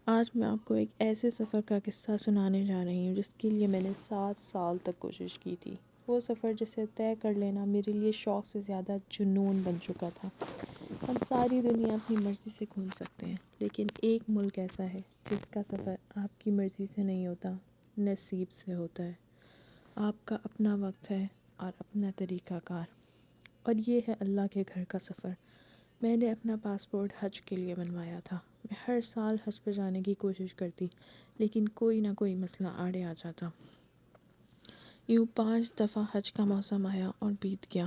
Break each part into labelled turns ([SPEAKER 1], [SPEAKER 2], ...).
[SPEAKER 1] آج میں آپ کو ایک ایسے سفر کا قصہ سنانے جا رہی ہوں جس کے لیے میں نے 7 سال تک کوشش کی تھی۔ وہ سفر جسے طے کر لینا میرے لیے شوق سے زیادہ جنون بن چکا تھا۔ ہم ساری دنیا اپنی مرضی سے گھوم سکتے ہیں، لیکن ایک ملک ایسا ہے جس کا سفر آپ کی مرضی سے نہیں ہوتا، نصیب سے ہوتا ہے۔ آپ کا اپنا وقت ہے اور اپنا طریقہ کار، اور یہ ہے اللہ کے گھر کا سفر۔ میں نے اپنا پاسپورٹ حج کے لیے بنوایا تھا۔ میں ہر سال حج پہ جانے کی کوشش کرتی، لیکن کوئی نہ کوئی مسئلہ آڑے آ جاتا۔ یوں 5 دفعہ حج کا موسم آیا اور بیت گیا۔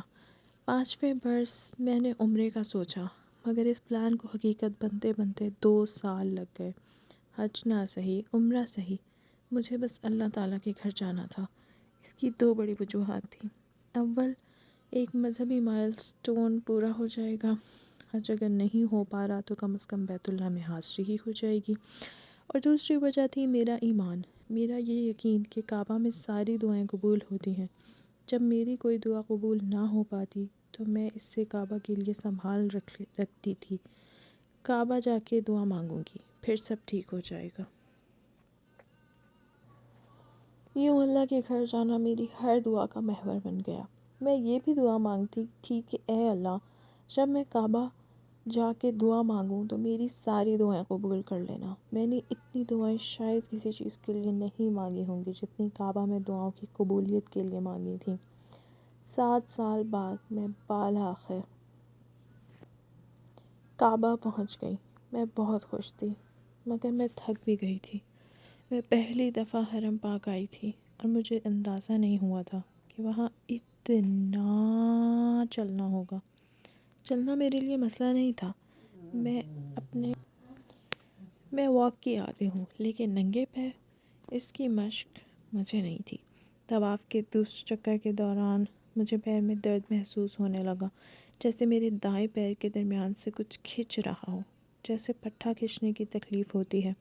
[SPEAKER 1] 5ویں برس میں نے عمرے کا سوچا، مگر اس پلان کو حقیقت بنتے بنتے 2 سال لگ گئے۔ حج نہ صحیح، عمرہ صحیح، مجھے بس اللہ تعالیٰ کے گھر جانا تھا۔ اس کی 2 بڑی وجوہات تھیں۔ اول، ایک مذہبی مائل سٹون پورا ہو جائے گا۔ حج اگر نہیں ہو پا رہا تو کم از کم بیت اللہ میں حاضری ہی ہو جائے گی۔ اور دوسری وجہ تھی میرا ایمان، میرا یہ یقین کہ کعبہ میں ساری دعائیں قبول ہوتی ہیں۔ جب میری کوئی دعا قبول نہ ہو پاتی تو میں اس سے کعبہ کے لیے سنبھال رکھتی تھی۔ کعبہ جا کے دعا مانگوں گی، پھر سب ٹھیک ہو جائے گا۔ یوں اللہ کے گھر جانا میری ہر دعا کا محور بن گیا۔ میں یہ بھی دعا مانگتی تھی کہ اے اللہ، جب میں کعبہ جا کے دعا مانگوں تو میری ساری دعائیں قبول کر لینا۔ میں نے اتنی دعائیں شاید کسی چیز کے لیے نہیں مانگی ہوں گی جتنی کعبہ میں دعاؤں کی قبولیت کے لیے مانگی تھیں۔ 7 سال بعد میں بالآخر کعبہ پہنچ گئی۔ میں بہت خوش تھی، مگر میں تھک بھی گئی تھی۔ میں پہلی دفعہ حرم پاک آئی تھی اور مجھے اندازہ نہیں ہوا تھا کہ وہاں اتنا چلنا ہوگا۔ چلنا میرے لیے مسئلہ نہیں تھا، میں واک کی عادی ہوں، لیکن ننگے پیر اس کی مشق مجھے نہیں تھی۔ طواف کے دوسرے چکر کے دوران مجھے پیر میں درد محسوس ہونے لگا، جیسے میرے دائیں پیر کے درمیان سے کچھ کھنچ رہا ہو، جیسے پٹھا کھینچنے کی تکلیف ہوتی ہے۔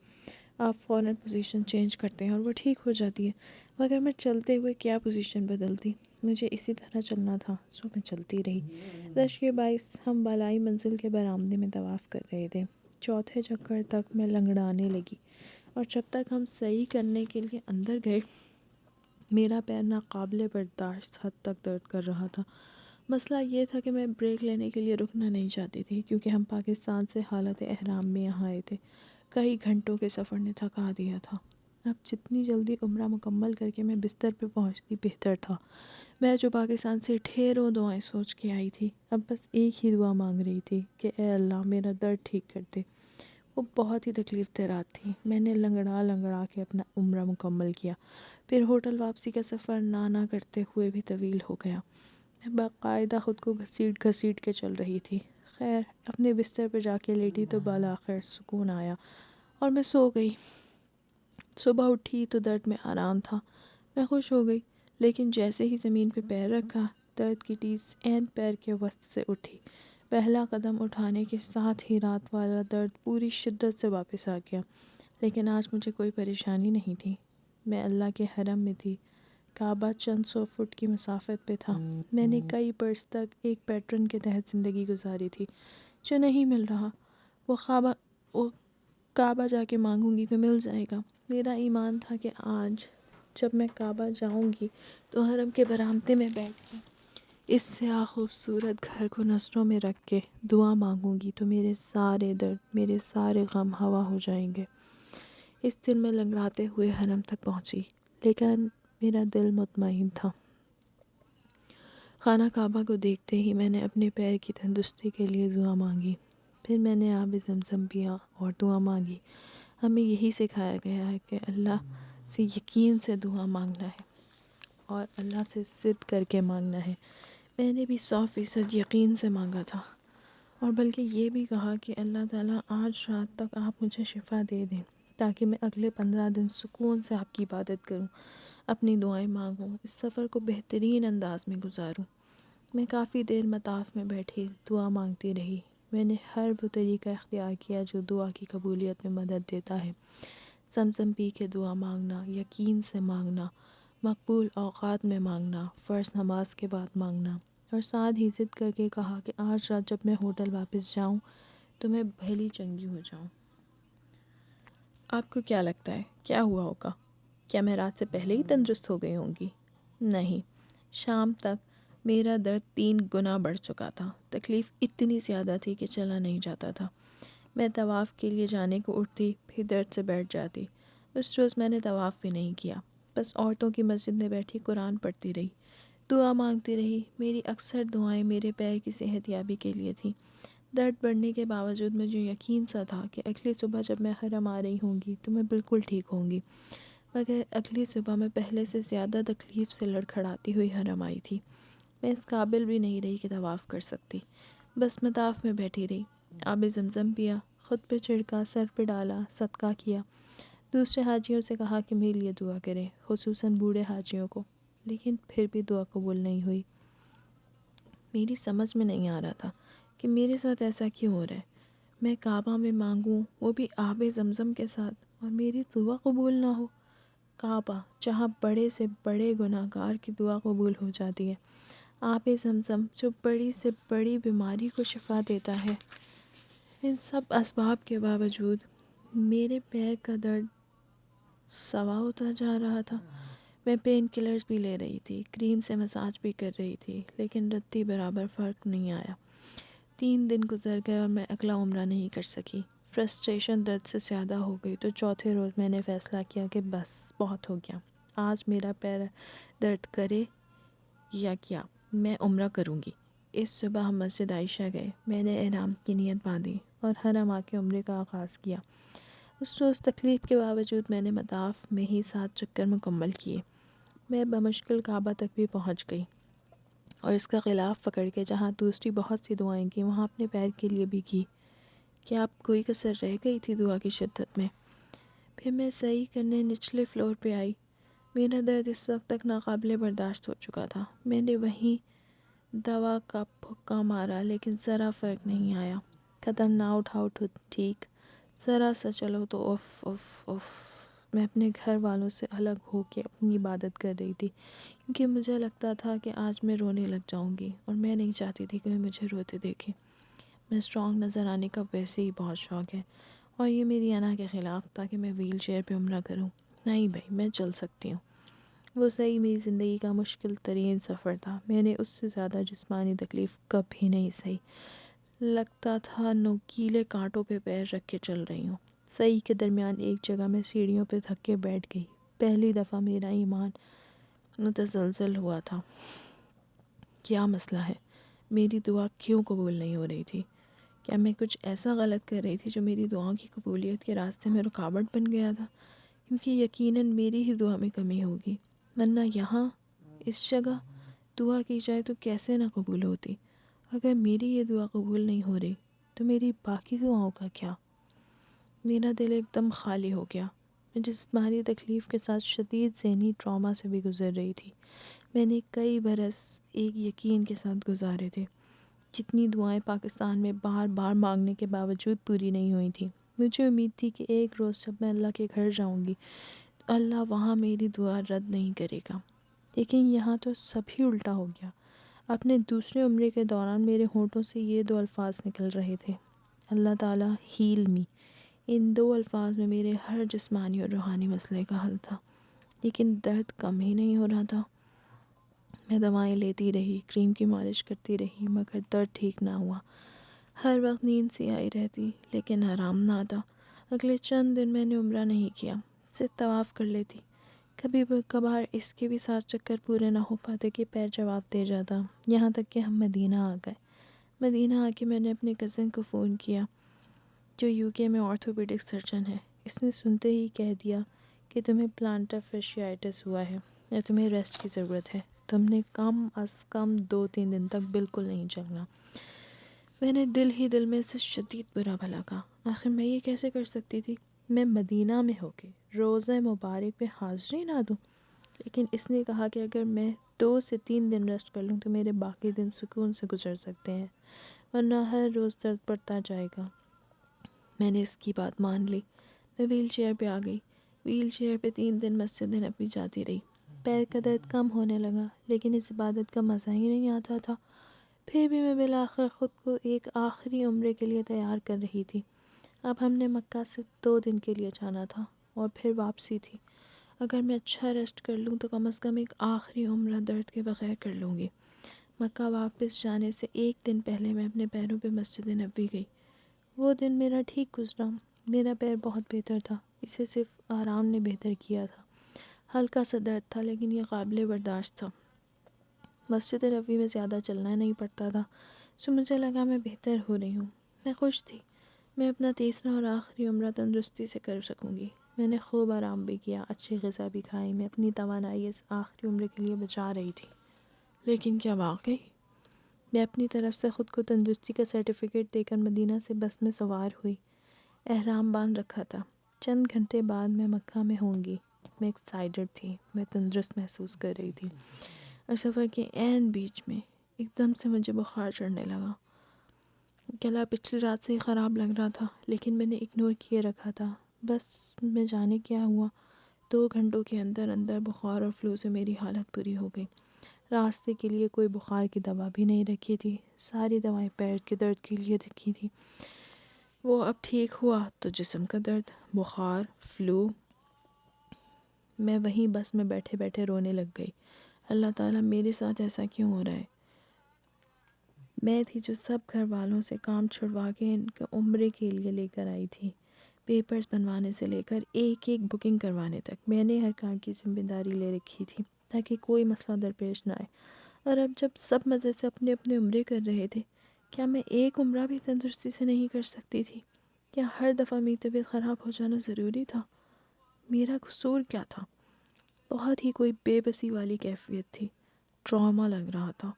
[SPEAKER 1] آپ فوراً پوزیشن چینج کرتے ہیں اور وہ ٹھیک ہو جاتی ہے، مگر میں چلتے ہوئے کیا پوزیشن بدلتی؟ مجھے اسی طرح چلنا تھا، سو میں چلتی رہی۔ رش کے باعث ہم بالائی منزل کے برآمدے میں طواف کر رہے تھے۔ چوتھے چکر تک میں لنگڑانے لگی، اور جب تک ہم صحیح کرنے کے لیے اندر گئے میرا پیر ناقابل برداشت حد تک درد کر رہا تھا۔ مسئلہ یہ تھا کہ میں بریک لینے کے لیے رکنا نہیں چاہتی تھی، کیونکہ ہم پاکستان سے حالت احرام میں یہاں آئے تھے۔ کئی گھنٹوں کے سفر نے تھکا دیا تھا۔ اب جتنی جلدی عمرہ مکمل کر کے میں بستر پہ پہنچتی بہتر تھا۔ میں جو پاکستان سے ڈھیروں دعائیں سوچ کے آئی تھی، اب بس ایک ہی دعا مانگ رہی تھی کہ اے اللہ میرا درد ٹھیک کر دے۔ وہ بہت ہی تکلیف دہ رات تھی۔ میں نے لنگڑا کے اپنا عمرہ مکمل کیا، پھر ہوٹل واپسی کا سفر نانا کرتے ہوئے بھی طویل ہو گیا۔ میں باقاعدہ خود کو گھسیٹ کے چل رہی تھی۔ خیر، اپنے بستر پہ جا کے لیٹی تو بالآخر سکون آیا اور میں سو گئی۔ صبح اٹھی تو درد میں آرام تھا۔ میں خوش ہو گئی، لیکن جیسے ہی زمین پہ پیر رکھا، درد کی ٹیس عین پیر کے وسط سے اٹھی۔ پہلا قدم اٹھانے کے ساتھ ہی رات والا درد پوری شدت سے واپس آ گیا، لیکن آج مجھے کوئی پریشانی نہیں تھی۔ میں اللہ کے حرم میں تھی۔ کعبہ چند 100 فٹ کی مسافت پہ تھا۔ میں نے کئی برس تک ایک پیٹرن کے تحت زندگی گزاری تھی جو نہیں مل رہا۔ وہ کعبہ جا کے مانگوں گی تو مل جائے گا۔ میرا ایمان تھا کہ آج جب میں کعبہ جاؤں گی تو حرم کے برآمدے میں بیٹھ کے اس سیاہ خوبصورت گھر کو نظروں میں رکھ کے دعا مانگوں گی تو میرے سارے درد، میرے سارے غم ہوا ہو جائیں گے۔ اس دن میں لنگڑاتے ہوئے حرم تک پہنچی، لیکن میرا دل مطمئن تھا۔ خانہ کعبہ کو دیکھتے ہی میں نے اپنے پیر کی تندرستی کے لیے دعا مانگی۔ پھر میں نے آب زمزم پیا اور دعا مانگی۔ ہمیں یہی سکھایا گیا ہے کہ اللہ سے یقین سے دعا مانگنا ہے اور اللہ سے ضد کر کے مانگنا ہے۔ میں نے بھی 100% یقین سے مانگا تھا، اور بلکہ یہ بھی کہا کہ اللہ تعالیٰ آج رات تک آپ مجھے شفا دے دیں تاکہ میں اگلے 15 دن سکون سے آپ کی عبادت کروں، اپنی دعائیں مانگوں، اس سفر کو بہترین انداز میں گزاروں۔ میں کافی دیر مطاف میں بیٹھی دعا مانگتی رہی۔ میں نے ہر وہ طریقہ اختیار کیا جو دعا کی قبولیت میں مدد دیتا ہے۔ زمزم پی کے دعا مانگنا، یقین سے مانگنا، مقبول اوقات میں مانگنا، فرض نماز کے بعد مانگنا، اور ساتھ ہی ضد کر کے کہا کہ آج رات جب میں ہوٹل واپس جاؤں تو میں بھلی چنگی ہو جاؤں۔ آپ کو کیا لگتا ہے کیا ہوا ہوگا؟ کیا میں رات سے پہلے ہی تندرست ہو گئی ہوں گی؟ نہیں، شام تک میرا درد 3 گنا بڑھ چکا تھا۔ تکلیف اتنی زیادہ تھی کہ چلا نہیں جاتا تھا۔ میں طواف کے لیے جانے کو اٹھتی پھر درد سے بیٹھ جاتی۔ اس روز میں نے طواف بھی نہیں کیا، بس عورتوں کی مسجد میں بیٹھی قرآن پڑھتی رہی، دعا مانگتی رہی۔ میری اکثر دعائیں میرے پیر کی صحت یابی کے لیے تھیں۔ درد بڑھنے کے باوجود مجھے یقین سا تھا کہ اگلی صبح جب میں حرم آ رہی ہوں گی تو میں بالکل ٹھیک ہوں گی، مگر اگلی صبح میں پہلے سے زیادہ تکلیف سے لڑکھڑاتی ہوئی حرم آئی تھی۔ میں اس قابل بھی نہیں رہی کہ طواف کر سکتی، بس مطاف میں بیٹھی رہی، آب زمزم پیا، خود پہ چھڑکا، سر پہ ڈالا، صدقہ کیا، دوسرے حاجیوں سے کہا کہ میرے لیے دعا کریں، خصوصاً بوڑھے حاجیوں کو، لیکن پھر بھی دعا قبول نہیں ہوئی۔ میری سمجھ میں نہیں آ رہا تھا کہ میرے ساتھ ایسا کیوں ہو رہا ہے۔ میں کعبہ میں مانگوں، وہ بھی آب زمزم کے ساتھ، اور میری دعا قبول نہ ہو۔ کعبہ جہاں بڑے سے بڑے گناہ گار کی دعا قبول ہو جاتی ہے، آب زمزم جو بڑی سے بڑی بیماری کو شفا دیتا ہے، ان سب اسباب کے باوجود میرے پیر کا درد سوا ہوتا جا رہا تھا۔ میں پین کلرز بھی لے رہی تھی، کریم سے مساج بھی کر رہی تھی، لیکن رتی برابر فرق نہیں آیا۔ 3 دن گزر گئے اور میں اگلا عمرہ نہیں کر سکی۔ فرسٹریشن درد سے زیادہ ہو گئی تو چوتھے روز میں نے فیصلہ کیا کہ بس بہت ہو گیا، آج میرا پیر درد کرے یا کیا میں عمرہ کروں گی۔ اس صبح ہم مسجد عائشہ گئے، میں نے احرام کی نیت باندھی اور حرم آ کے عمرے کا آغاز کیا۔ اس روز تکلیف کے باوجود میں نے مطاف میں ہی 7 چکر مکمل کیے۔ میں بمشکل کعبہ تک بھی پہنچ گئی اور اس کا غلاف پکڑ کے جہاں دوسری بہت سی دعائیں کی وہاں اپنے پیر کے لیے بھی کی۔ کیا اب کوئی کسر رہ گئی تھی دعا کی شدت میں؟ پھر میں صحیح کرنے نچلے فلور پہ آئی۔ میرا درد اس وقت تک ناقابل برداشت ہو چکا تھا۔ میں نے وہیں دوا کا پھکا مارا لیکن ذرا فرق نہیں آیا۔ قدم نہ اٹھاؤ تو ٹھیک، ذرا سا چلو تو اف اف اف۔ میں اپنے گھر والوں سے الگ ہو کے اپنی عبادت کر رہی تھی، کیونکہ مجھے لگتا تھا کہ آج میں رونے لگ جاؤں گی اور میں نہیں چاہتی تھی کہ کوئی مجھے روتے دیکھے۔ میں اسٹرانگ نظر آنے کا ویسے ہی بہت شوق ہے، اور یہ میری انا کے خلاف تھا کہ میں ویل چیئر پہ عمرہ کروں۔ نہیں بھائی، میں چل سکتی ہوں۔ وہ صحیح میری زندگی کا مشکل ترین سفر تھا۔ میں نے اس سے زیادہ جسمانی تکلیف کبھی نہیں سہی۔ لگتا تھا نوکیلے کانٹوں پہ پیر رکھ کے چل رہی ہوں۔ صحیح کے درمیان ایک جگہ میں سیڑھیوں پہ تھک کے بیٹھ گئی۔ پہلی دفعہ میرا ایمان متزلزل ہوا تھا۔ کیا مسئلہ ہے؟ میری دعا کیوں قبول نہیں ہو رہی تھی؟ کیا میں کچھ ایسا غلط کر رہی تھی جو میری دعاؤں کی قبولیت کے راستے میں رکاوٹ بن گیا تھا؟ کیونکہ یقیناً میری ہی دعا میں کمی ہوگی، ورنہ یہاں اس جگہ دعا کی جائے تو کیسے نہ قبول ہوتی۔ اگر میری یہ دعا قبول نہیں ہو رہی تو میری باقی دعاؤں کا کیا؟ میرا دل ایک دم خالی ہو گیا۔ میں جسمانی تکلیف کے ساتھ شدید ذہنی ٹراما سے بھی گزر رہی تھی۔ میں نے کئی برس ایک یقین کے ساتھ گزارے تھے، جتنی دعائیں پاکستان میں بار بار مانگنے کے باوجود پوری نہیں ہوئی تھیں۔ مجھے امید تھی کہ ایک روز جب میں اللہ کے گھر جاؤں گی تو اللہ وہاں میری دعا رد نہیں کرے گا، لیکن یہاں تو سب ہی الٹا ہو گیا۔ اپنے دوسرے عمرے کے دوران میرے ہونٹوں سے یہ 2 الفاظ نکل رہے تھے، اللہ تعالیٰ ہیل می۔ ان 2 الفاظ میں میرے ہر جسمانی اور روحانی مسئلے کا حل تھا، لیکن درد کم ہی نہیں ہو رہا تھا۔ میں دوائیں لیتی رہی، کریم کی مالش کرتی رہی، مگر درد ٹھیک نہ ہوا۔ ہر وقت نیند سی آئی رہتی لیکن آرام نہ آتا۔ اگلے چند دن میں نے عمرہ نہیں کیا، صرف طواف کر لیتی۔ کبھی کبھار اس کے بھی 7 چکر پورے نہ ہو پاتے کہ پیر جواب دے جاتا۔ یہاں تک کہ ہم مدینہ آ گئے۔ مدینہ آ کے میں نے اپنے کزن کو فون کیا جو UK میں آرتھوپیڈک سرجن ہے۔ اس نے سنتے ہی کہہ دیا کہ تمہیں پلانٹر فیشیائٹس ہوا ہے یا تمہیں ریسٹ کی ضرورت ہے، تم نے کم از کم 2-3 دن تک بالکل نہیں چلنا۔ میں نے دل ہی دل میں اسے شدید برا بھلا کہا۔ آخر میں یہ کیسے کر سکتی تھی؟ میں مدینہ میں ہو کے روزہ مبارک پہ حاضری نہ دوں؟ لیکن اس نے کہا کہ اگر میں 2 سے 3 دن ریسٹ کر لوں تو میرے باقی دن سکون سے گزر سکتے ہیں، ورنہ ہر روز درد بڑھتا جائے گا۔ میں نے اس کی بات مان لی۔ میں ویل چیئر پہ آ گئی۔ ویل چیئر پہ 3 دن مسجد نبوی جاتی رہی۔ پیر کا درد کم ہونے لگا لیکن اس عبادت کا مزہ ہی نہیں آتا تھا۔ پھر بھی میں بالآخر خود کو ایک آخری عمرے کے لیے تیار کر رہی تھی۔ اب ہم نے مکہ سے 2 دن کے لیے جانا تھا اور پھر واپسی تھی۔ اگر میں اچھا ریسٹ کر لوں تو کم از کم ایک آخری عمرہ درد کے بغیر کر لوں گی۔ مکہ واپس جانے سے 1 دن پہلے میں اپنے پیروں پہ مسجد نبوی گئی۔ وہ دن میرا ٹھیک گزرا۔ میرا پیر بہت بہتر تھا، اسے صرف آرام نے بہتر کیا تھا۔ ہلکا سا درد تھا لیکن یہ قابل برداشت تھا۔ مسجد نبوی میں زیادہ چلنا نہیں پڑتا تھا، سو مجھے لگا میں بہتر ہو رہی ہوں۔ میں خوش تھی، میں اپنا تیسرا اور آخری عمرہ تندرستی سے کر سکوں گی۔ میں نے خوب آرام بھی کیا، اچھی غذا بھی کھائی، میں اپنی توانائی اس آخری عمرے کے لیے بچا رہی تھی۔ لیکن کیا واقعی؟ میں اپنی طرف سے خود کو تندرستی کا سرٹیفکیٹ دے کر مدینہ سے بس میں سوار ہوئی۔ احرام باندھ رکھا تھا، چند گھنٹے بعد میں مکہ میں ہوں گی۔ میں ایکسائٹڈ تھی، میں تندرست محسوس کر رہی تھی، اور سفر کے عین بیچ میں ایک دم سے مجھے بخار چڑھنے لگا۔ گلا پچھلی رات سے ہی خراب لگ رہا تھا لیکن میں نے اگنور کیے رکھا تھا۔ بس میں جانے کیا ہوا، 2 گھنٹوں کے اندر اندر بخار اور فلو سے میری حالت بری ہو گئی۔ راستے کے لیے کوئی بخار کی دوا بھی نہیں رکھی تھی، ساری دوائیں پیر کے درد کے لیے رکھی تھی۔ وہ اب ٹھیک ہوا تو جسم کا درد، بخار، فلو۔ میں وہیں بس میں بیٹھے بیٹھے رونے لگ گئی۔ اللہ تعالیٰ میرے ساتھ ایسا کیوں ہو رہا ہے؟ میں تھی جو سب گھر والوں سے کام چھڑوا کے ان کے عمرے کے لیے لے کر آئی تھی۔ پیپرز بنوانے سے لے کر ایک ایک بکنگ کروانے تک میں نے ہر کام کی ذمہ داری لے رکھی تھی تاکہ کوئی مسئلہ درپیش نہ آئے۔ اور اب جب سب مزے سے اپنے اپنے عمرے کر رہے تھے، کیا میں ایک عمرہ بھی تندرستی سے نہیں کر سکتی تھی؟ کیا ہر دفعہ میری طبیعت خراب ہو جانا ضروری تھا؟ میرا قصور کیا تھا؟ بہت ہی کوئی بے بسی والی کیفیت تھی، ٹراما لگ رہا تھا۔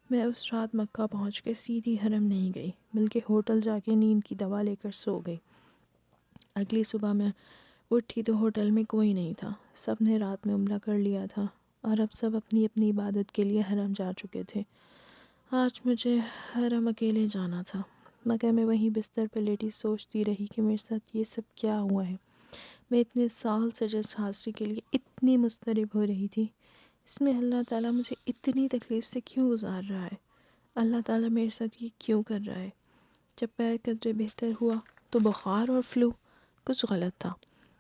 [SPEAKER 1] میں اس رات مکہ پہنچ کے سیدھی حرم نہیں گئی بلکہ ہوٹل جا کے نیند کی دوا لے کر سو گئی۔ اگلی صبح میں اٹھی تو ہوٹل میں کوئی نہیں تھا، سب نے رات میں عمرہ کر لیا تھا اور اب سب اپنی اپنی عبادت کے لیے حرم جا چکے تھے۔ آج مجھے حرم اکیلے جانا تھا، مگر میں وہیں بستر پہ لیٹی سوچتی رہی کہ میرے ساتھ یہ سب کیا ہوا ہے۔ میں اتنے سال سے جس حاضری کے لیے اتنی مضطرب ہو رہی تھی، اس میں اللہ تعالیٰ مجھے اتنی تکلیف سے کیوں گزار رہا ہے؟ اللہ تعالیٰ میرے ساتھ یہ کیوں کر رہا ہے؟ جب پیر قدرے بہتر ہوا تو بخار اور فلو، کچھ غلط تھا۔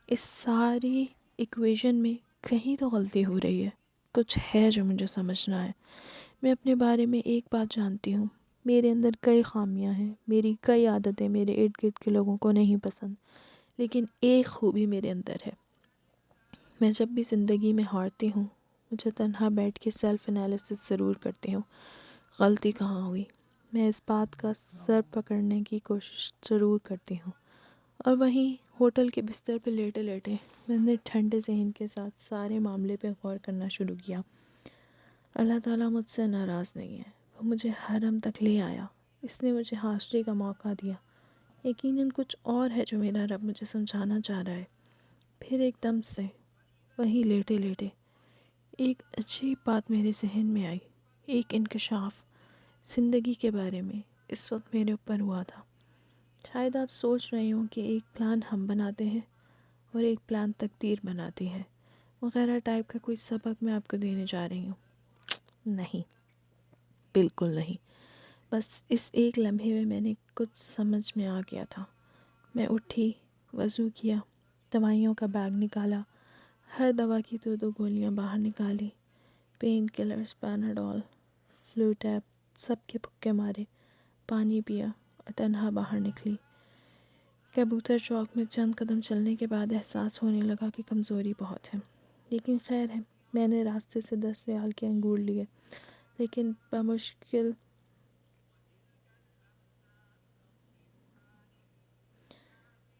[SPEAKER 1] اس ساری ایکویشن میں کہیں تو غلطی ہو رہی ہے، کچھ ہے جو مجھے سمجھنا ہے۔ میں اپنے بارے میں ایک بات جانتی ہوں، میرے اندر کئی خامیاں ہیں، میری کئی عادتیں میرے ارد گرد کے لوگوں کو نہیں پسند، لیکن ایک خوبی میرے اندر ہے۔ میں جب بھی زندگی میں ہارتی ہوں، مجھے تنہا بیٹھ کے سیلف انالیسس ضرور کرتی ہوں، غلطی کہاں ہوئی۔ میں اس بات کا سر پکڑنے کی کوشش ضرور کرتی ہوں۔ اور وہیں ہوٹل کے بستر پہ لیٹے لیٹے میں نے ٹھنڈے ذہن کے ساتھ سارے معاملے پہ غور کرنا شروع کیا۔ اللہ تعالیٰ مجھ سے ناراض نہیں ہے، وہ مجھے حرم تک لے آیا، اس نے مجھے حاضری کا موقع دیا۔ یقیناً کچھ اور ہے جو میرا رب مجھے سمجھانا چاہ رہا ہے۔ پھر ایک دم سے وہیں لیٹے لیٹے ایک عجیب بات میرے ذہن میں آئی، ایک انکشاف زندگی کے بارے میں اس وقت میرے اوپر ہوا تھا۔ شاید آپ سوچ رہے ہوں کہ ایک پلان ہم بناتے ہیں اور ایک پلان تقدیر بناتی ہے وغیرہ ٹائپ کا کوئی سبق میں آپ کو دینے جا رہی ہوں۔ نہیں، بالکل نہیں۔ بس اس ایک لمحے میں نے کچھ سمجھ میں آ گیا تھا۔ میں اٹھی، وضو کیا، دوائیوں کا بیگ نکالا، ہر دوا کی 2 گولیاں باہر نکالی، pain killers, Panadol, flu tab, سب کے پھکے مارے، پانی پیا اور تنہا باہر نکلی۔ کبوتر چوک میں چند قدم چلنے کے بعد احساس ہونے لگا کہ کمزوری بہت ہے، لیکن خیر ہے، میں نے راستے سے 10 ریال کے انگور لیے، لیکن بمشکل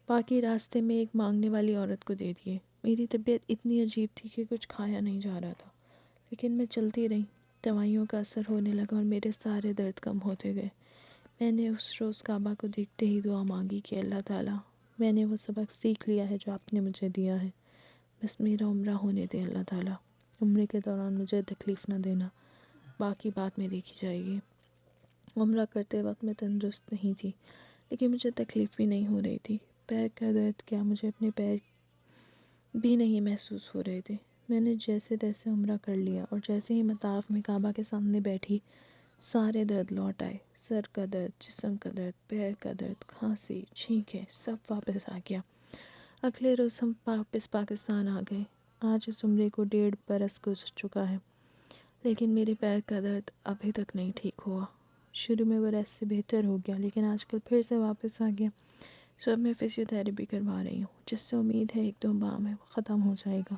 [SPEAKER 1] باقی راستے میں ایک مانگنے والی عورت کو دے دیے۔ میری طبیعت اتنی عجیب تھی کہ کچھ کھایا نہیں جا رہا تھا، لیکن میں چلتی رہی، دوائیوں کا اثر ہونے لگا اور میرے سارے درد کم ہوتے گئے۔ میں نے اس روز کعبہ کو دیکھتے ہی دعا مانگی کہ اللہ تعالیٰ، میں نے وہ سبق سیکھ لیا ہے جو آپ نے مجھے دیا ہے، بس میرا عمرہ ہونے دے اللہ تعالیٰ، عمرے کے دوران مجھے تکلیف نہ دینا، باقی بات میں دیکھی جائے گی۔ عمرہ کرتے وقت میں تندرست نہیں تھی، لیکن مجھے تکلیف بھی نہیں ہو رہی تھی۔ پیر کا درد کیا، مجھے اپنے پیر بھی نہیں محسوس ہو رہے تھے۔ میں نے جیسے تیسے عمرہ کر لیا اور جیسے ہی مطاف میں کعبہ کے سامنے بیٹھی، سارے درد لوٹ آئے، سر کا درد، جسم کا درد، پیر کا درد، کھانسی، چھینکیں، سب واپس آ گیا۔ اگلے روز ہم واپس پاکستان آ گئے۔ آج اس عمرے کو 1.5 برس گزر چکا ہے، لیکن میرے پیر کا درد ابھی تک نہیں ٹھیک ہوا۔ شروع میں وہ ریسٹ سے بہتر ہو گیا، لیکن آج کل پھر سے واپس آ گیا۔ اب میں فزیو تھیراپی کروا رہی ہوں، جس سے امید ہے 1-2 ماہ میں وہ ختم ہو جائے گا۔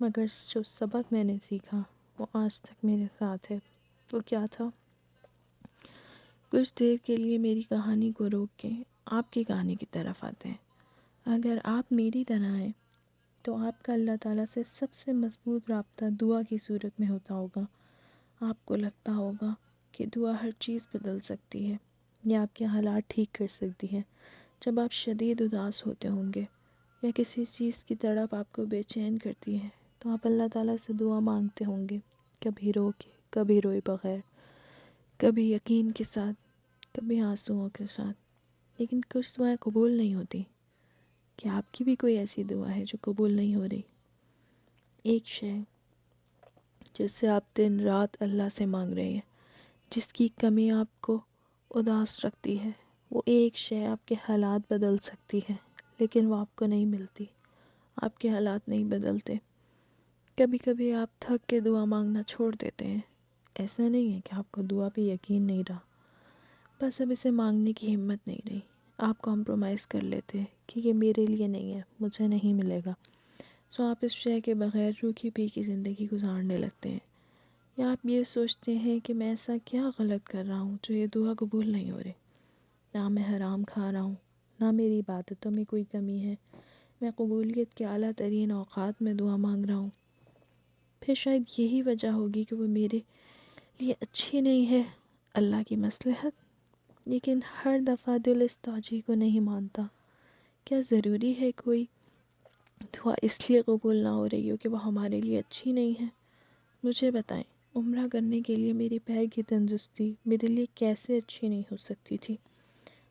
[SPEAKER 1] مگر جو سبق میں نے سیکھا وہ آج تک میرے ساتھ ہے۔ وہ کیا تھا؟ کچھ دیر کے لیے میری کہانی کو روک کے آپ کی کہانی کی طرف آتے ہیں۔ اگر آپ میری طرح ہیں تو آپ کا اللہ تعالیٰ سے سب سے مضبوط رابطہ دعا کی صورت میں ہوتا ہوگا۔ آپ کو لگتا ہوگا کہ دعا ہر چیز بدل سکتی ہے یا آپ کے حالات ٹھیک کر سکتی ہے۔ جب آپ شدید اداس ہوتے ہوں گے یا کسی چیز کی تڑپ آپ کو بے چین کرتی ہے تو آپ اللہ تعالیٰ سے دعا مانگتے ہوں گے، کبھی رو کے، کبھی روئے بغیر، کبھی یقین کے ساتھ، کبھی آنسوؤں کے ساتھ۔ لیکن کچھ دعائیں قبول نہیں ہوتی۔ کیا آپ کی بھی کوئی ایسی دعا ہے جو قبول نہیں ہو رہی؟ ایک شے جس سے آپ دن رات اللہ سے مانگ رہے ہیں، جس کی کمی آپ کو اداس رکھتی ہے، وہ ایک شے آپ کے حالات بدل سکتی ہے، لیکن وہ آپ کو نہیں ملتی۔ آپ کے حالات نہیں بدلتے۔ کبھی کبھی آپ تھک کے دعا مانگنا چھوڑ دیتے ہیں۔ ایسا نہیں ہے کہ آپ کو دعا پہ یقین نہیں رہا، بس اب اسے مانگنے کی ہمت نہیں رہی۔ آپ کمپرومائز کر لیتے ہیں کہ یہ میرے لیے نہیں ہے، مجھے نہیں ملے گا، سو آپ اس شے کے بغیر روکھی پھیکی زندگی گزارنے لگتے ہیں۔ یا آپ یہ سوچتے ہیں کہ میں ایسا کیا غلط کر رہا ہوں جو یہ دعا قبول نہیں ہو رہی۔ نہ میں حرام کھا رہا ہوں، نہ میری عبادتوں میں کوئی کمی ہے، میں قبولیت کے اعلیٰ ترین اوقات میں دعا مانگ رہا ہوں۔ پھر شاید یہی وجہ ہوگی کہ وہ میرے لیے اچھی نہیں ہے، اللہ کی مصلحت۔ لیکن ہر دفعہ دل اس توجہ کو نہیں مانتا۔ کیا ضروری ہے کوئی دعا اس لیے قبول نہ ہو رہی ہو کہ وہ ہمارے لیے اچھی نہیں ہے؟ مجھے بتائیں، عمرہ کرنے کے لیے میری پیر کی تندرستی میرے لیے کیسے اچھی نہیں ہو سکتی تھی؟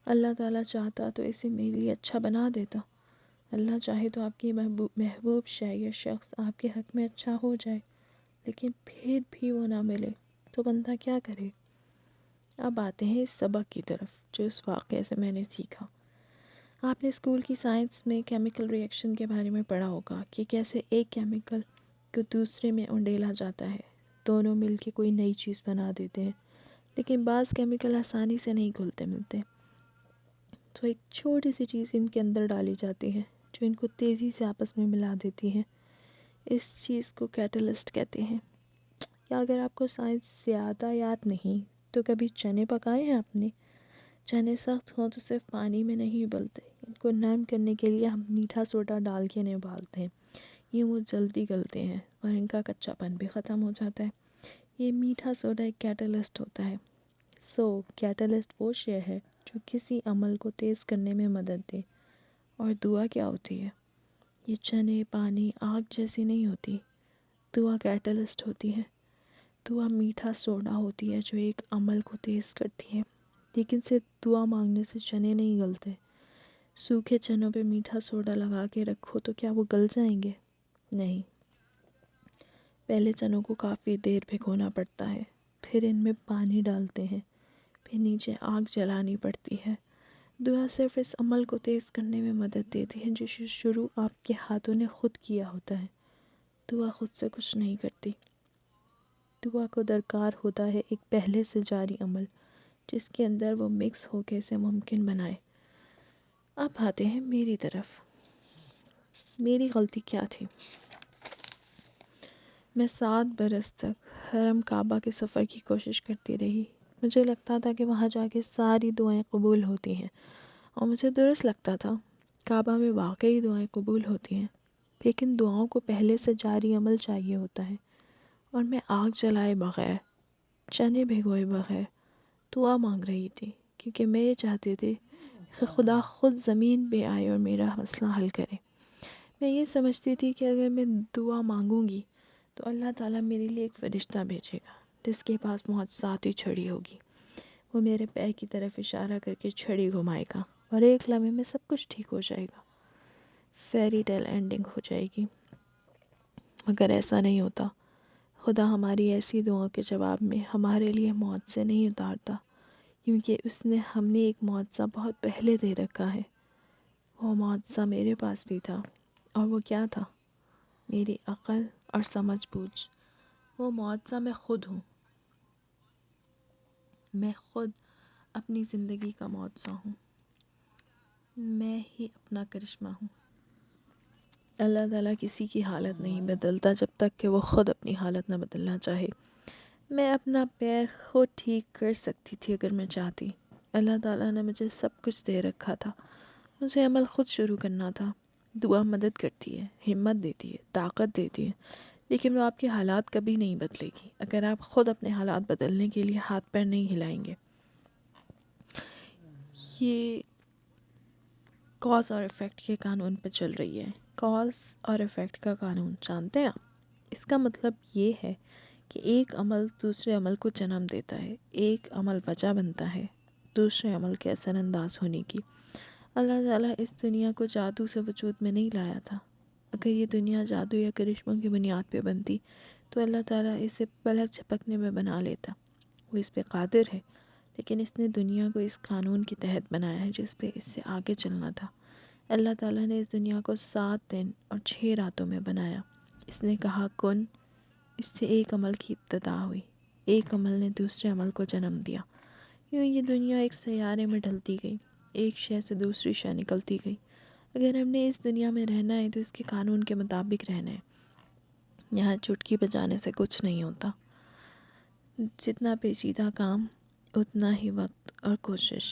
[SPEAKER 1] اللہ تعالیٰ چاہتا تو اسے میرے لیے اچھا بنا دیتا۔ اللہ چاہے تو آپ کی محبوب شے یا شخص آپ کے حق میں اچھا ہو جائے، لیکن پھر بھی وہ نہ ملے تو بندہ کیا کرے؟ اب آتے ہیں اس سبق کی طرف جو اس واقعے سے میں نے سیکھا۔ آپ نے اسکول کی سائنس میں کیمیکل ری ایکشن کے بارے میں پڑھا ہوگا کہ کیسے ایک کیمیکل کو دوسرے میں انڈیلا جاتا ہے، دونوں مل کے کوئی نئی چیز بنا دیتے ہیں۔ لیکن بعض کیمیکل آسانی سے نہیں گھلتے ملتے، تو ایک چھوٹی سی چیز ان کے اندر ڈالی جاتی ہے جو ان کو تیزی سے آپس میں ملا دیتی ہے۔ اس چیز کو کیٹلسٹ کہتے ہیں۔ یا اگر آپ کو سائنس زیادہ یاد نہیں تو کبھی چنے پکائے ہیں آپ نے؟ چنے سخت ہوں تو صرف پانی میں نہیں ابلتے، ان کو نرم کرنے کے لیے ہم میٹھا سوڈا ڈال کے انہیں ابالتے ہیں۔ یہ وہ جلدی گلتے ہیں اور ان کا کچا پن بھی ختم ہو جاتا ہے۔ یہ میٹھا سوڈا ایک کیٹلسٹ ہوتا ہے۔ کیٹلسٹ وہ شے ہے جو کسی عمل کو تیز کرنے میں مدد دے۔ اور دعا کیا ہوتی ہے؟ یہ چنے، پانی، آگ جیسی نہیں ہوتی۔ دعا کیٹلسٹ ہوتی ہے۔ دعا میٹھا سوڈا ہوتی ہے جو ایک عمل کو تیز کرتی ہے۔ لیکن صرف دعا مانگنے سے چنے نہیں گلتے۔ سوکھے چنوں پہ میٹھا سوڈا لگا کے رکھو تو کیا وہ گل جائیں گے؟ نہیں۔ پہلے چنوں کو کافی دیر بھگونا پڑتا ہے، پھر ان میں پانی ڈالتے ہیں، پھر نیچے آگ جلانی پڑتی ہے۔ دعا صرف اس عمل کو تیز کرنے میں مدد دیتی ہے جس شروع آپ کے ہاتھوں نے خود کیا ہوتا ہے۔ دعا خود سے کچھ نہیں کرتی۔ دعا کو درکار ہوتا ہے ایک پہلے سے جاری عمل جس کے اندر وہ مکس ہو کے اسے ممکن بنائے۔ اب آتے ہیں میری طرف۔ میری غلطی کیا تھی؟ میں 7 برس تک حرم کعبہ کے سفر کی کوشش کرتی رہی۔ مجھے لگتا تھا کہ وہاں جا کے ساری دعائیں قبول ہوتی ہیں، اور مجھے درست لگتا تھا کعبہ میں واقعی دعائیں قبول ہوتی ہیں، لیکن دعاؤں کو پہلے سے جاری عمل چاہیے ہوتا ہے۔ اور میں آگ جلائے بغیر، چنے بھگوئے بغیر دعا مانگ رہی تھی، کیونکہ میں یہ چاہتی تھی کہ خدا خود زمین پہ آئے اور میرا مسئلہ حل کرے۔ میں یہ سمجھتی تھی کہ اگر میں دعا مانگوں گی تو اللہ تعالیٰ میرے لیے ایک فرشتہ بھیجے گا جس کے پاس معجزاتی چھڑی ہوگی۔ وہ میرے پیر کی طرف اشارہ کر کے چھڑی گھمائے گا اور ایک لمحے میں سب کچھ ٹھیک ہو جائے گا، فیری ٹیل اینڈنگ ہو جائے گی۔ مگر ایسا نہیں ہوتا۔ خدا ہماری ایسی دعاؤں کے جواب میں ہمارے لیے معجزے نہیں اتارتا، کیونکہ اس نے ہمیں ایک معجزہ بہت پہلے دے رکھا ہے۔ وہ معجزہ میرے پاس بھی تھا، اور وہ کیا تھا؟ میری عقل اور سمجھ بوجھ۔ وہ معجزہ میں خود ہوں۔ میں خود اپنی زندگی کا معجزہ ہوں۔ میں ہی اپنا کرشمہ ہوں۔ اللہ تعالیٰ کسی کی حالت نہیں بدلتا جب تک کہ وہ خود اپنی حالت نہ بدلنا چاہے۔ میں اپنا پیر خود ٹھیک کر سکتی تھی اگر میں چاہتی۔ اللہ تعالیٰ نے مجھے سب کچھ دے رکھا تھا، مجھے عمل خود شروع کرنا تھا۔ دعا مدد کرتی ہے، ہمت دیتی ہے، طاقت دیتی ہے، لیکن وہ آپ کے حالات کبھی نہیں بدلے گی اگر آپ خود اپنے حالات بدلنے کے لیے ہاتھ پیر نہیں ہلائیں گے۔ یہ کاز اور ایفیکٹ کے قانون پہ چل رہی ہے۔ کاز اور ایفیکٹ کا قانون جانتے ہیں آپ؟ اس کا مطلب یہ ہے کہ ایک عمل دوسرے عمل کو جنم دیتا ہے، ایک عمل وجہ بنتا ہے دوسرے عمل کے اثر انداز ہونے کی۔ اللہ تعالیٰ اس دنیا کو جادو سے وجود میں نہیں لایا تھا۔ اگر یہ دنیا جادو یا کرشموں کی بنیاد پہ بنتی تو اللہ تعالیٰ اسے پلک جھپکنے میں بنا لیتا۔ وہ اس پہ قادر ہے، لیکن اس نے دنیا کو اس قانون کے تحت بنایا ہے جس پہ اس سے آگے چلنا تھا۔ اللہ تعالیٰ نے اس دنیا کو 7 دن اور 6 راتوں میں بنایا۔ اس نے کہا کن، اس سے ایک عمل کی ابتدا ہوئی، ایک عمل نے دوسرے عمل کو جنم دیا۔ یوں یہ دنیا ایک سیارے میں ڈھلتی گئی، ایک شے سے دوسری شے نکلتی گئی۔ اگر ہم نے اس دنیا میں رہنا ہے تو اس کے قانون کے مطابق رہنا ہے۔ یہاں چٹکی بجانے سے کچھ نہیں ہوتا۔ جتنا پیچیدہ کام اتنا ہی وقت اور کوشش۔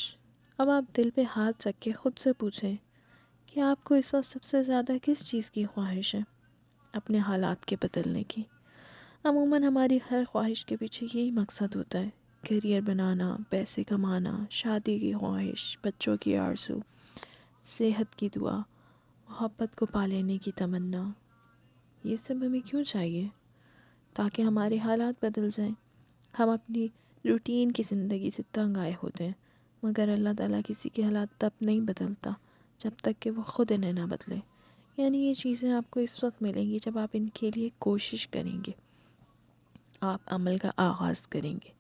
[SPEAKER 1] اب آپ دل پہ ہاتھ رکھ کے خود سے پوچھیں کہ آپ کو اس وقت سب سے زیادہ کس چیز کی خواہش ہے؟ اپنے حالات کے بدلنے کی۔ عموماً ہماری ہر خواہش کے پیچھے یہی مقصد ہوتا ہے: کیریئر بنانا، پیسے کمانا، شادی کی خواہش، بچوں کی آرزو، صحت کی دعا، محبت کو پا لینے کی تمنا۔ یہ سب ہمیں کیوں چاہیے؟ تاکہ ہمارے حالات بدل جائیں۔ ہم اپنی روٹین کی زندگی سے تنگ آئے ہوتے ہیں، مگر اللہ تعالیٰ کسی کے حالات تب نہیں بدلتا جب تک کہ وہ خود انہیں نہ بدلے۔ یعنی یہ چیزیں آپ کو اس وقت ملیں گی جب آپ ان کے لیے کوشش کریں گے، آپ عمل کا آغاز کریں گے،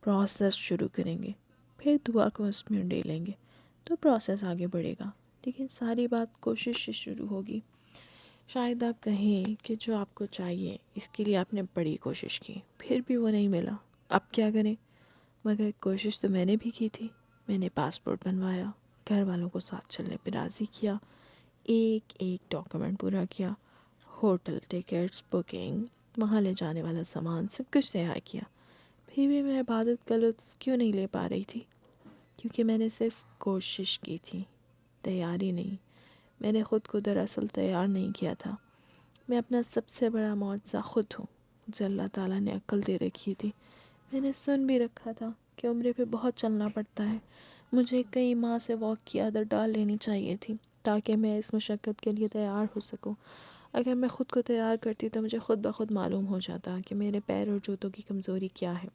[SPEAKER 1] پروسیس شروع کریں گے، پھر دعا کو اس میں ڈالیں گے تو پروسیس آگے بڑھے گا۔ لیکن ساری بات کوشش سے شروع ہوگی۔ شاید آپ کہیں کہ جو آپ کو چاہیے اس کے لیے آپ نے بڑی کوشش کی، پھر بھی وہ نہیں ملا، اب کیا کریں؟ مگر کوشش تو میں نے بھی کی تھی۔ میں نے پاسپورٹ بنوایا، گھر والوں کو ساتھ چلنے پہ راضی کیا، ایک ایک ڈاکیومنٹ پورا کیا، ہوٹل ٹکٹس، بکنگ، وہاں لے جانے والا سامان، سب کچھ تیار کیا۔ پھر بھی میں عبادت کا لطف کیوں نہیں لے پا رہی تھی؟ کیونکہ میں نے صرف کوشش کی تھی، تیاری نہیں۔ میں نے خود کو دراصل تیار نہیں کیا تھا۔ میں اپنا سب سے بڑا معجزہ خود ہوں۔ مجھے اللہ تعالیٰ نے عقل دے رکھی تھی۔ میں نے سن بھی رکھا تھا کہ عمرے پہ بہت چلنا پڑتا ہے۔ مجھے کئی ماہ سے واک کی عادت ڈال لینی چاہیے تھی تاکہ میں اس مشقت کے لیے تیار ہو سکوں۔ اگر میں خود کو تیار کرتی تو مجھے خود بخود معلوم ہو جاتا کہ میرے پیر اور جوتوں کی کمزوری کیا ہے۔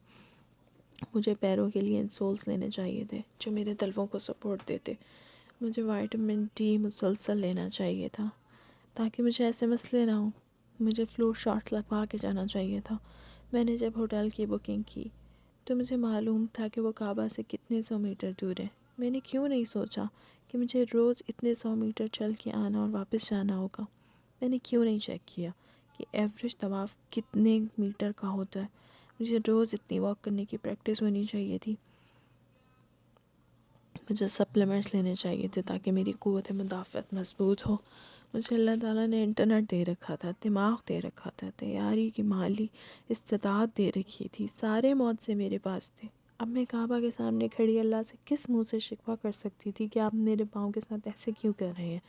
[SPEAKER 1] مجھے پیروں کے لیے انسولز لینے چاہیے تھے جو میرے تلووں کو سپورٹ دیتے۔ مجھے وائٹامن ڈی مسلسل لینا چاہیے تھا تاکہ مجھے ایسے مسئلے نہ ہوں۔ مجھے فلو شاٹ لگوا کے جانا چاہیے تھا۔ میں نے جب ہوٹل کی بکنگ کی تو مجھے معلوم تھا کہ وہ کعبہ سے کتنے 100 میٹر دور ہے۔ میں نے کیوں نہیں سوچا کہ مجھے روز اتنے 100 میٹر چل کے آنا اور واپس جانا ہوگا؟ میں نے کیوں نہیں چیک کیا کہ ایوریج طواف کتنے میٹر کا ہوتا ہے؟ مجھے روز اتنی واک کرنے کی پریکٹس ہونی چاہیے تھی۔ مجھے سپلیمنٹس لینے چاہیے تھے تاکہ میری قوت مدافعت مضبوط ہو۔ مجھے اللہ تعالیٰ نے انٹرنیٹ دے رکھا تھا، دماغ دے رکھا تھا، تیاری کی مالی استطاعت دے رکھی تھی، سارے معجزے میرے پاس تھے۔ اب میں کعبہ کے سامنے کھڑی اللہ سے کس منہ سے شکوہ کر سکتی تھی کہ آپ میرے پاؤں کے ساتھ ایسے کیوں کر رہے ہیں؟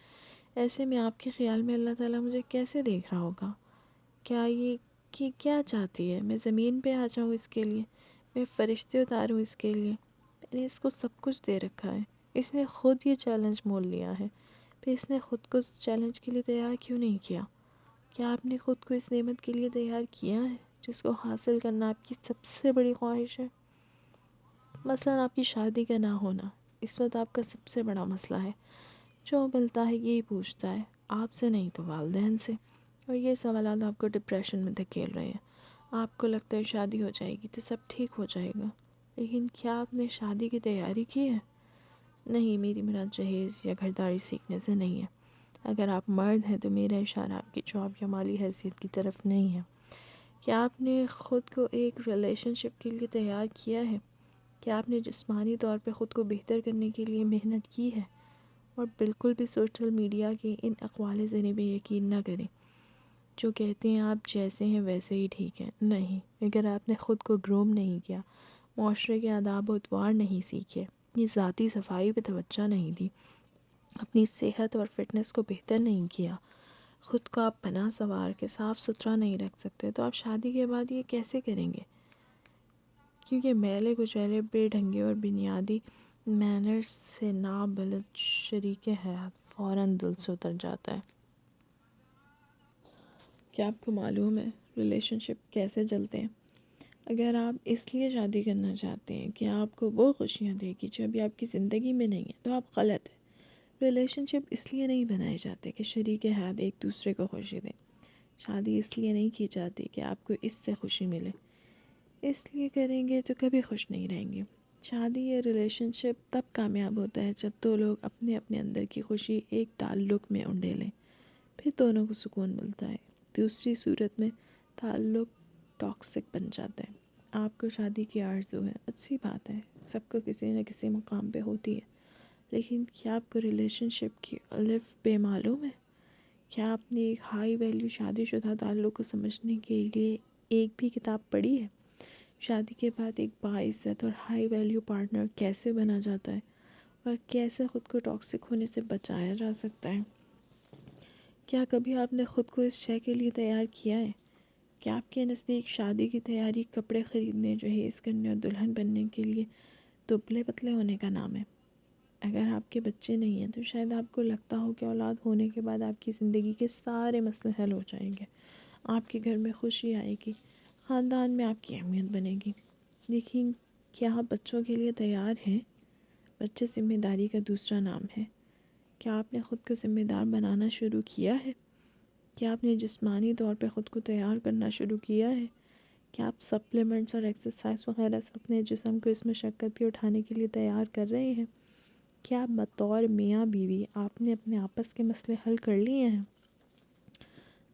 [SPEAKER 1] ایسے میں آپ کے خیال میں اللہ تعالیٰ مجھے کیسے دیکھ رہا ہوگا؟ کیا یہ کہ کیا چاہتی ہے؟ میں زمین پہ آ جاؤں اس کے لیے؟ میں فرشتے اتاروں اس کے لیے؟ میں نے اس کو سب کچھ دے رکھا ہے۔ اس نے خود یہ چیلنج مول لیا ہے، پھر اس نے خود کو اس چیلنج کے لیے تیار کیوں نہیں کیا؟ کیا آپ نے خود کو اس نعمت کے لیے تیار کیا ہے جس کو حاصل کرنا آپ کی سب سے بڑی خواہش ہے؟ مثلاً آپ کی شادی کا نہ ہونا اس وقت آپ کا سب سے بڑا مسئلہ ہے۔ جو ملتا ہے یہی پوچھتا ہے، آپ سے نہیں تو والدین سے، اور یہ سوالات آپ کو ڈپریشن میں دھکیل رہے ہیں۔ آپ کو لگتا ہے شادی ہو جائے گی تو سب ٹھیک ہو جائے گا، لیکن کیا آپ نے شادی کی تیاری کی ہے؟ نہیں، میری مراد جہیز یا گھرداری سیکھنے سے نہیں ہے۔ اگر آپ مرد ہیں تو میرا اشارہ آپ کی جاب یا مالی حیثیت کی طرف نہیں ہے۔ کیا آپ نے خود کو ایک ریلیشن شپ کے لیے تیار کیا ہے؟ کیا آپ نے جسمانی طور پہ خود کو بہتر کرنے کے لیے محنت کی ہے؟ اور بالکل بھی سوشل میڈیا کے ان اقوال زنی پہ یقین نہ کریں جو کہتے ہیں آپ جیسے ہیں ویسے ہی ٹھیک ہیں۔ نہیں، اگر آپ نے خود کو گروم نہیں کیا، معاشرے کے آداب و اطوار نہیں سیکھے، اپنی ذاتی صفائی پہ توجہ نہیں دی، اپنی صحت اور فٹنس کو بہتر نہیں کیا، خود کو آپ پناہ سنوار کے صاف ستھرا نہیں رکھ سکتے، تو آپ شادی کے بعد یہ کیسے کریں گے؟ کیونکہ میلے کچیلے بے ڈھنگے اور بنیادی مینرز سے نابلد شریک حیات فوراً دل سے اتر جاتا ہے۔ کیا آپ کو معلوم ہے ریلیشن شپ کیسے چلتے ہیں؟ اگر آپ اس لیے شادی کرنا چاہتے ہیں کہ آپ کو وہ خوشیاں دے گی جو ابھی آپ کی زندگی میں نہیں ہیں، تو آپ غلط ہیں۔ ریلیشن شپ اس لیے نہیں بنائے جاتے کہ شریک حیات ایک دوسرے کو خوشی دیں۔ شادی اس لیے نہیں کی جاتی کہ آپ کو اس سے خوشی ملے، اس لیے کریں گے تو کبھی خوش نہیں رہیں گے۔ شادی یا ریلیشن شپ تب کامیاب ہوتا ہے جب دو لوگ اپنے اپنے اندر کی خوشی ایک تعلق میں انڈے لیں، پھر دونوں کو سکون ملتا ہے۔ دوسری صورت میں تعلق ٹاکسک بن جاتا ہے۔ آپ کو شادی کی آرزو ہے، اچھی بات ہے، سب کو کسی نہ کسی مقام پہ ہوتی ہے، لیکن کیا آپ کو ریلیشن شپ کی الف بے معلوم ہے؟ کیا آپ نے ایک ہائی ویلیو شادی شدہ تعلق کو سمجھنے کے لیے ایک بھی کتاب پڑھی ہے؟ شادی کے بعد ایک باعزت اور ہائی ویلیو پارٹنر کیسے بنا جاتا ہے اور کیسے خود کو ٹاکسک ہونے سے بچایا جا سکتا ہے؟ کیا کبھی آپ نے خود کو اس شے کے لیے تیار کیا ہے؟ کیا آپ کے نزدیک شادی کی تیاری کپڑے خریدنے، جہیز کرنے اور دلہن بننے کے لیے دبلے پتلے ہونے کا نام ہے؟ اگر آپ کے بچے نہیں ہیں تو شاید آپ کو لگتا ہو کہ اولاد ہونے کے بعد آپ کی زندگی کے سارے مسئلے حل ہو جائیں گے، آپ کے گھر میں خوشی آئے گی، خاندان میں آپ کی اہمیت بنے گی۔ لیکن کیا آپ بچوں کے لیے تیار ہیں؟ بچے ذمہ داری کا دوسرا نام ہے۔ کیا آپ نے خود کو ذمہ دار بنانا شروع کیا ہے؟ کیا آپ نے جسمانی طور پہ خود کو تیار کرنا شروع کیا ہے؟ کیا آپ سپلیمنٹس اور ایکسرسائز وغیرہ سے اپنے جسم کو اس مشقت کے اٹھانے کے لیے تیار کر رہے ہیں؟ کیا آپ بطور میاں بیوی آپ نے اپنے آپس کے مسئلے حل کر لیے ہیں؟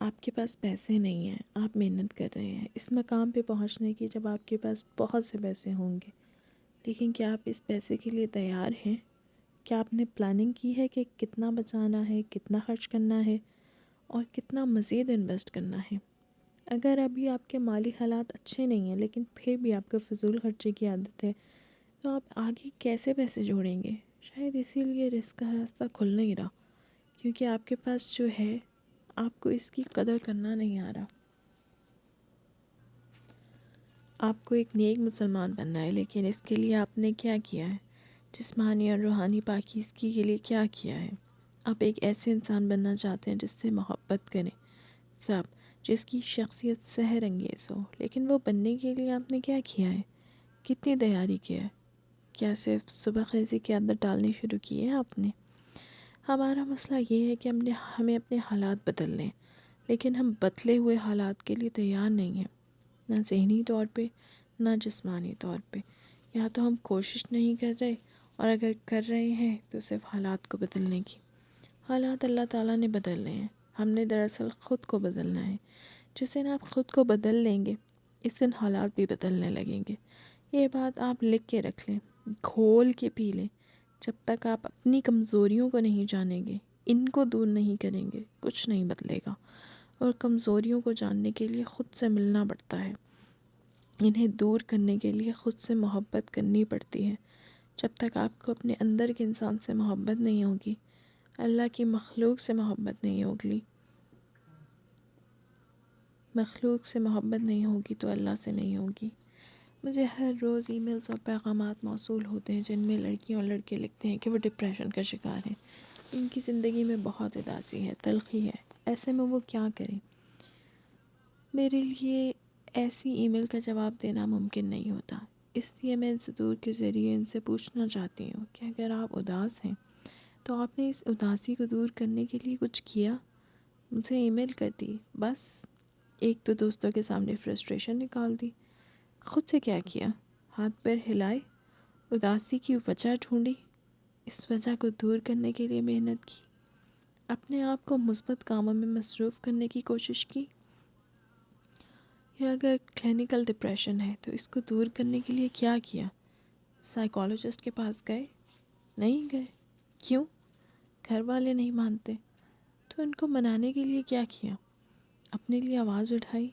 [SPEAKER 1] آپ کے پاس پیسے نہیں ہیں، آپ محنت کر رہے ہیں اس مقام پہ پہنچنے کی جب آپ کے پاس بہت سے پیسے ہوں گے، لیکن کیا آپ اس پیسے کے لیے تیار ہیں؟ کیا آپ نے پلاننگ کی ہے کہ کتنا بچانا ہے، کتنا خرچ کرنا ہے اور کتنا مزید انویسٹ کرنا ہے؟ اگر ابھی آپ کے مالی حالات اچھے نہیں ہیں لیکن پھر بھی آپ کو فضول خرچے کی عادت ہے، تو آپ آگے کیسے پیسے جوڑیں گے؟ شاید اسی لیے رزق کا راستہ کھل نہیں رہا، کیونکہ آپ کے پاس جو ہے آپ کو اس کی قدر کرنا نہیں آ رہا۔ آپ کو ایک نیک مسلمان بننا ہے، لیکن اس کے لیے آپ نے کیا کیا ہے؟ جسمانی اور روحانی پاکیزگی کے لیے کیا کیا ہے؟ آپ ایک ایسے انسان بننا چاہتے ہیں جس سے محبت کریں سب، جس کی شخصیت سحر انگیز ہو، لیکن وہ بننے کے لیے آپ نے کیا کیا ہے؟ کتنی تیاری کیا ہے؟ کیا صرف صبح خیزی کی عادت ڈالنی شروع کی ہے آپ نے؟ ہمارا مسئلہ یہ ہے کہ ہمیں اپنے حالات بدلنے ہیں، لیکن ہم بدلے ہوئے حالات کے لیے تیار نہیں ہیں، نہ ذہنی طور پہ نہ جسمانی طور پہ۔ یا تو ہم کوشش نہیں کر رہے، اور اگر کر رہے ہیں تو صرف حالات کو بدلنے کی۔ حالات اللہ تعالیٰ نے بدلنے ہیں، ہم نے دراصل خود کو بدلنا ہے۔ جس دن آپ خود کو بدل لیں گے اس دن حالات بھی بدلنے لگیں گے۔ یہ بات آپ لکھ کے رکھ لیں، گھول کے پی لیں۔ جب تک آپ اپنی کمزوریوں کو نہیں جانیں گے، ان کو دور نہیں کریں گے، کچھ نہیں بدلے گا۔ اور کمزوریوں کو جاننے کے لیے خود سے ملنا پڑتا ہے، انہیں دور کرنے کے لیے خود سے محبت کرنی پڑتی ہے۔ جب تک آپ کو اپنے اندر کے انسان سے محبت نہیں ہوگی، اللہ کی مخلوق سے محبت نہیں ہوگی، مخلوق سے محبت نہیں ہوگی تو اللہ سے نہیں ہوگی۔ مجھے ہر روز ای میلز اور پیغامات موصول ہوتے ہیں جن میں لڑکیاں اور لڑکے لکھتے ہیں کہ وہ ڈپریشن کا شکار ہیں، ان کی زندگی میں بہت اداسی ہے، تلخی ہے، ایسے میں وہ کیا کریں؟ میرے لیے ایسی ای میل کا جواب دینا ممکن نہیں ہوتا، اس لیے میں صدور کے ذریعے ان سے پوچھنا چاہتی ہوں کہ اگر آپ اداس ہیں تو آپ نے اس اداسی کو دور کرنے کے لیے کچھ کیا؟ مجھے ای میل کر دی بس؟ ایک تو دوستوں کے سامنے فرسٹریشن نکال دی، خود سے کیا کیا، ہاتھ پیر ہلائے، اداسی کی وجہ ڈھونڈی، اس وجہ کو دور کرنے کے لیے محنت کی، اپنے آپ کو مثبت کاموں میں مصروف کرنے کی کوشش کی، یا اگر کلینکل ڈپریشن ہے تو اس کو دور کرنے کے لیے کیا کیا؟ سائیکالوجسٹ کے پاس گئے؟ نہیں گئے۔ کیوں؟ گھر والے نہیں مانتے، تو ان کو منانے کے لیے کیا کیا؟ اپنے لیے آواز اٹھائی۔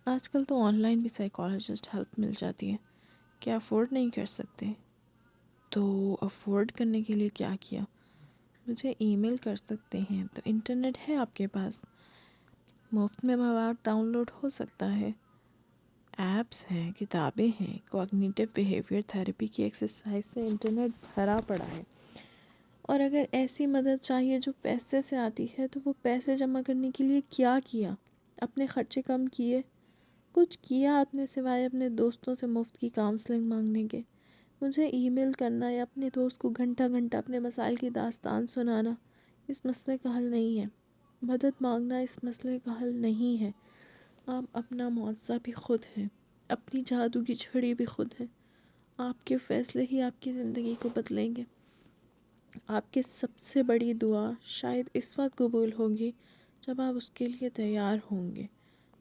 [SPEAKER 1] آج کل تو آن لائن بھی سائیکالوجسٹ ہیلپ مل جاتی ہے، کیا افورڈ نہیں کر سکتے؟ تو افورڈ کرنے کے لیے کیا کیا؟ مجھے ای میل کر سکتے ہیں تو انٹرنیٹ ہے آپ کے پاس، مفت میں مواد ڈاؤن لوڈ ہو سکتا ہے، ایپس ہیں، کتابیں ہیں، کوگنیٹیو بیہیویئر تھیراپی کی ایکسرسائز سے انٹرنیٹ بھرا پڑا ہے۔ اور اگر ایسی مدد چاہیے جو پیسے سے آتی ہے تو وہ پیسے جمع کرنے کے لیے کیا کیا؟ اپنے خرچے کم کیے؟ کچھ کیا آپ نے سوائے اپنے دوستوں سے مفت کی کاؤنسلنگ مانگنے کے؟ مجھے ای میل کرنا یا اپنے دوست کو گھنٹہ گھنٹہ اپنے مسائل کی داستان سنانا اس مسئلے کا حل نہیں ہے۔ مدد مانگنا اس مسئلے کا حل نہیں ہے۔ آپ اپنا معاوضہ بھی خود ہیں، اپنی جادو کی چھڑی بھی خود ہیں۔ آپ کے فیصلے ہی آپ کی زندگی کو بدلیں گے۔ آپ کی سب سے بڑی دعا شاید اس وقت قبول ہوگی جب آپ اس کے لیے تیار ہوں گے۔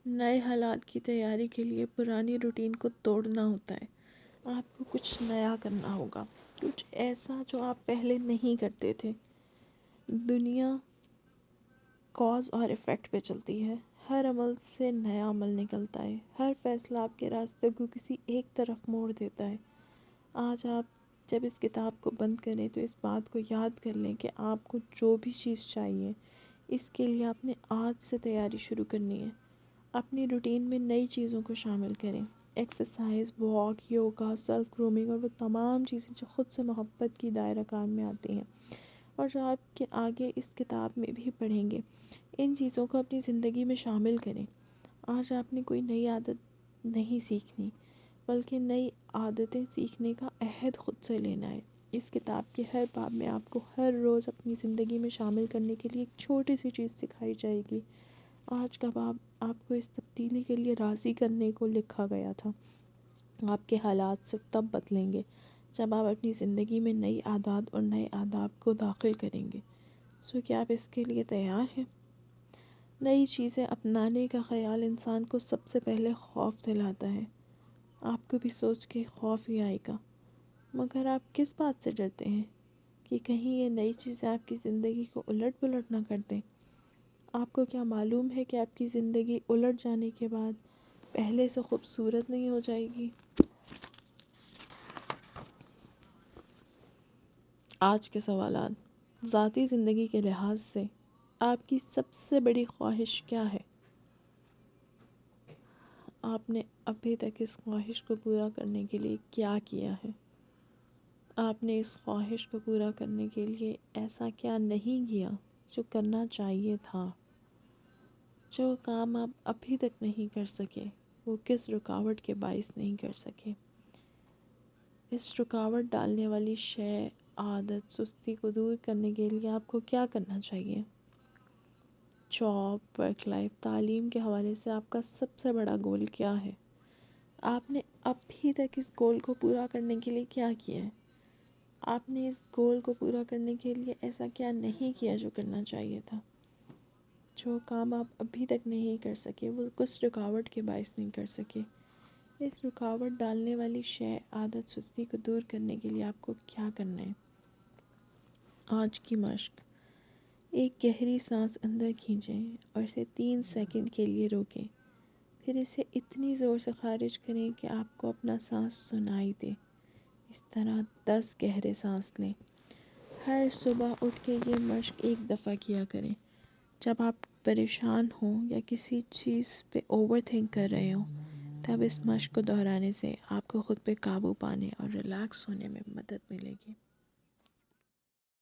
[SPEAKER 1] نئے حالات کی تیاری کے لیے پرانی روٹین کو توڑنا ہوتا ہے۔ آپ کو کچھ نیا کرنا ہوگا، کچھ ایسا جو آپ پہلے نہیں کرتے تھے۔ دنیا کاز اور ایفیکٹ پہ چلتی ہے، ہر عمل سے نیا عمل نکلتا ہے، ہر فیصلہ آپ کے راستے کو کسی ایک طرف موڑ دیتا ہے۔ آج آپ جب اس کتاب کو بند کریں تو اس بات کو یاد کر لیں کہ آپ کو جو بھی چیز چاہیے اس کے لیے آپ نے آج سے تیاری شروع کرنی ہے۔ اپنی روٹین میں نئی چیزوں کو شامل کریں، exercise, walk, yoga, self grooming اور وہ تمام چیزیں جو خود سے محبت کی دائرہ کار میں آتی ہیں اور جو آپ کے آگے اس کتاب میں بھی پڑھیں گے۔ ان چیزوں کو اپنی زندگی میں شامل کریں۔ آج آپ نے کوئی نئی عادت نہیں سیکھنی، بلکہ نئی عادتیں سیکھنے کا عہد خود سے لینا ہے۔ اس کتاب کے ہر باب میں آپ کو ہر روز اپنی زندگی میں شامل کرنے کے لیے ایک چھوٹی سی چیز سکھائی جائے گی۔ آج کا باب آپ کو اس تبدیلی کے لیے راضی کرنے کو لکھا گیا تھا۔ آپ کے حالات صرف تب بدلیں گے جب آپ اپنی زندگی میں نئی عادات اور نئے آداب کو داخل کریں گے۔ کیا آپ اس کے لیے تیار ہیں؟ نئی چیزیں اپنانے کا خیال انسان کو سب سے پہلے خوف دلاتا ہے۔ آپ کو بھی سوچ کے خوف ہی آئے گا، مگر آپ کس بات سے ڈرتے ہیں کہ کہیں یہ نئی چیزیں آپ کی زندگی کو الٹ پلٹ نہ کر دیں؟ آپ کو کیا معلوم ہے کہ آپ کی زندگی الٹ جانے کے بعد پہلے سے خوبصورت نہیں ہو جائے گی؟ آج کے سوالات: ذاتی زندگی کے لحاظ سے آپ کی سب سے بڑی خواہش کیا ہے؟ آپ نے ابھی تک اس خواہش کو پورا کرنے کے لیے کیا کیا ہے؟ آپ نے اس خواہش کو پورا کرنے کے لیے ایسا کیا نہیں کیا جو کرنا چاہیے تھا؟ جو کام آپ ابھی تک نہیں کر سکے وہ کس رکاوٹ کے باعث نہیں کر سکے؟ اس رکاوٹ ڈالنے والی شے، عادت، سستی کو دور کرنے کے لیے آپ کو کیا کرنا چاہیے؟ جاب، ورک لائف، تعلیم کے حوالے سے آپ کا سب سے بڑا گول کیا ہے؟ آپ نے ابھی تک اس گول کو پورا کرنے کے لیے کیا کیا ہے؟ آپ نے اس گول کو پورا کرنے کے لیے ایسا کیا نہیں کیا جو کرنا چاہیے تھا؟ جو کام آپ ابھی تک نہیں کر سکے وہ کس رکاوٹ کے باعث نہیں کر سکے؟ اس رکاوٹ ڈالنے والی شے، عادت، سستی کو دور کرنے کے لیے آپ کو کیا کرنا ہے؟ آج کی مشق: ایک گہری سانس اندر کھینچیں اور اسے 3 سیکنڈ کے لیے روکیں، پھر اسے اتنی زور سے خارج کریں کہ آپ کو اپنا سانس سنائی دے۔ اس طرح 10 گہرے سانس لیں۔ ہر صبح اٹھ کے یہ مشق 1 دفعہ کیا کریں۔ جب آپ پریشان ہوں یا کسی چیز پہ اوور تھنک کر رہے ہوں تب اس مشق کو دہرانے سے آپ کو خود پہ قابو پانے اور ریلیکس ہونے میں مدد ملے گی۔